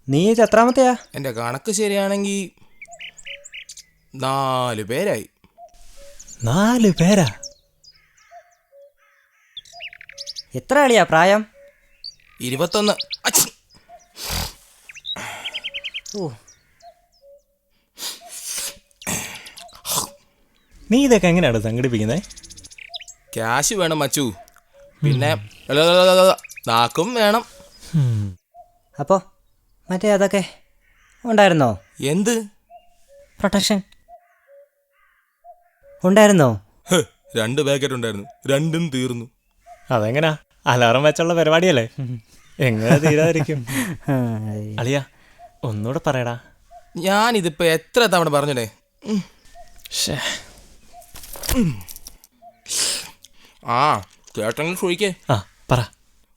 നീ എത്രാമത്തെയാ? എൻ്റെ കണക്ക് ശരിയാണെങ്കിൽ 4 പേരായി. 4 പേരാ? എത്ര കളിയാ പ്രായം? 21. നീ ഇതൊക്കെ എങ്ങനെയാണ് സംഘടിപ്പിക്കുന്നത്? ക്യാഷ് വേണം മച്ചു, പിന്നെ നാക്കും വേണം. അപ്പോൾ മറ്റേ അതൊക്കെ ഉണ്ടായിരുന്നോ? എന്ത് പ്രൊട്ടക്ഷൻ ഉണ്ടായിരുന്നോ? 2 പാക്കറ്റ് ഉണ്ടായിരുന്നു, 2ഉം തീർന്നു. അതെങ്ങനാ? അലാറം വെച്ചുള്ള പരിപാടിയല്ലേ, എങ്ങനെ തീരാതിരിക്കും? അളിയ ഒന്നുകൂടെ പറയടാ. ഞാനിതിപ്പോ എത്ര തവണ പറഞ്ഞേ. ആ കേട്ടെങ്കിൽ ചോദിക്കേ. ആ പറ.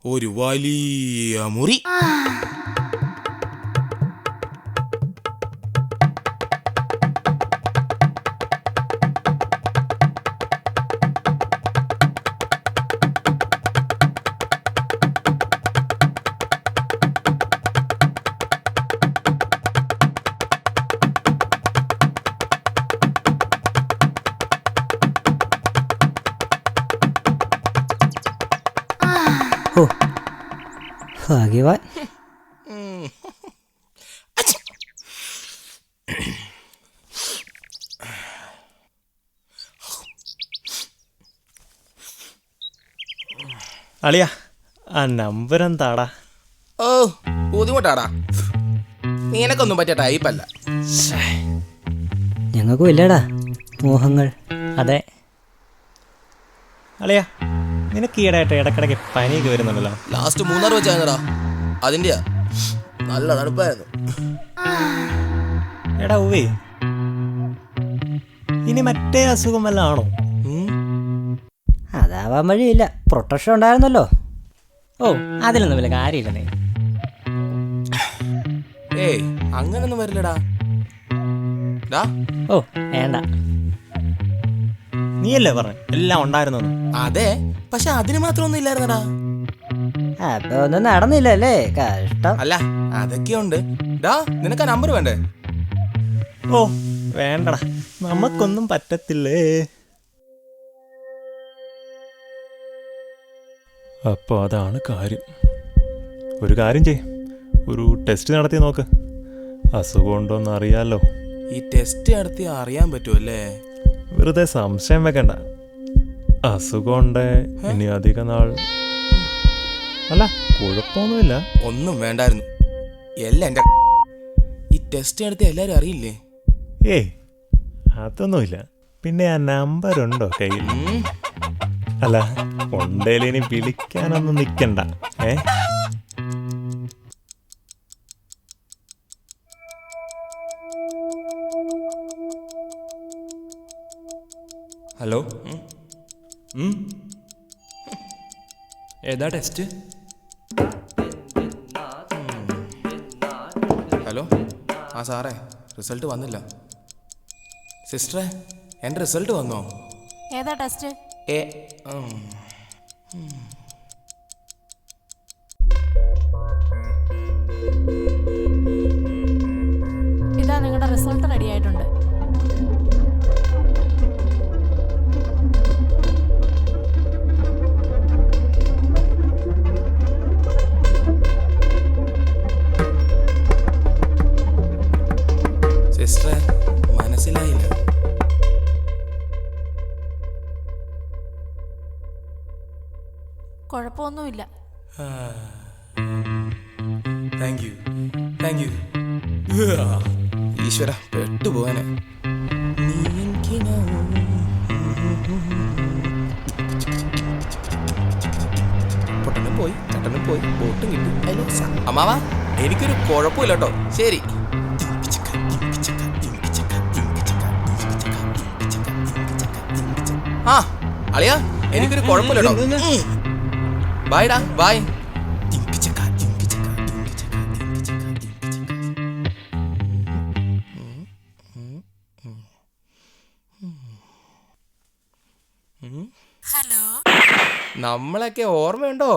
ഒരു വലിയ മുറി, ഭാഗ്യവാൻ. അളിയ ആ നമ്പർ എന്താടാ? ഓ ബുദ്ധിമുട്ടാടാ, നിനക്കൊന്നും പറ്റിയ ടൈപ്പല്ല. ഞങ്ങൾക്കും ഇല്ലടാ മോഹങ്ങൾ. അതെ അളിയ, നിനക്ക് ഈടായിട്ട് ഇടക്കിടയ്ക്ക് പനിയൊക്കെ വരുന്നുണ്ടല്ലോ. ലാസ്റ്റ് 3 വെച്ചായിരുന്നടാ, അതിൻ്റെയാ. നല്ല തണുപ്പായിരുന്നു. എടാ ഉവ്വേ, ഇനി മറ്റേ അസുഖം വല്ല ആണോ? അതാവാൻ വഴിയില്ല, പ്രൊട്ടക്ഷൻ ഉണ്ടായിരുന്നല്ലോ. ഓ അതിലൊന്നും വല്ല കാര്യമില്ല. ഏയ് അങ്ങനൊന്നും വരില്ലടാ. ഓ വേണ്ട, നീയല്ലേ പറഞ്ഞ എല്ലാം ഉണ്ടായിരുന്നു. അതെ, പക്ഷെ അതിന് മാത്രമൊന്നും ഇല്ലായിരുന്നടാ. അപ്പൊ ഒന്നും നടന്നില്ലല്ലേ, കഷ്ടം. അല്ല അതൊക്കെയുണ്ട്. നിനക്ക് ആ നമ്പർ വേണ്ടേ? ഓ വേണ്ടടാ, നമുക്കൊന്നും പറ്റത്തില്ലേ. അപ്പോൾ അതാണ് കാര്യം. ഒരു കാര്യം ചെയ്, ഒരു ടെസ്റ്റ് നടത്തി നോക്ക്, അസുഖം ഉണ്ടോന്ന് അറിയാലോ. ഈ ടെസ്റ്റ് നടത്തി അറിയാൻ പറ്റുമല്ലേ? വെറുതെ സംശയം വെക്കണ്ട. അസുഖമുണ്ട് ഇനി അധിക നാൾ. അല്ല കുഴപ്പമൊന്നുമില്ല. ഒന്നും വേണ്ടായിരുന്നു, എല്ലാം എൻ്റെ. ഈ ടെസ്റ്റ് നടത്തി എല്ലാവരും അറിയില്ലേ? ഏയ് അതൊന്നുമില്ല. പിന്നെ ആ നമ്പർ ഉണ്ടോ കയ്യിൽ? അല്ല ഉണ്ടേലും ഇനി വിളിക്കാനൊന്നും നിൽക്കണ്ട. ഹലോ, ഏതാ ടെസ്റ്റ്? ഹലോ, ആ സാറേ, റിസൾട്ട് വന്നില്ല. സിസ്റ്ററെ, എൻ്റെ റിസൾട്ട് വന്നോ? ഏതാ ടെസ്റ്റ്? ഇതാ നിങ്ങളുടെ റിസൾട്ട് റെഡി ആയിട്ടുണ്ട്. സിസ്റ്ററെ മനസ്സിലായില്ല. കുഴപ്പമൊന്നുമില്ല. Thank you, thank you. ഈശ്വര, പെട്ടുപോകാനെ. പൊട്ടനും പോയി, ചട്ടനും പോയി, ബോട്ടും കിട്ടി. അമ്മാവാ, എനിക്കൊരു കുഴപ്പമില്ല കേട്ടോ. ശരി. ആ അളിയാ, എനിക്കൊരു കുഴപ്പമില്ല കേട്ടോ. ബായ്ഡാ ബായ്. ഹലോ, നമ്മളൊക്കെ ഓർമ്മയുണ്ടോ?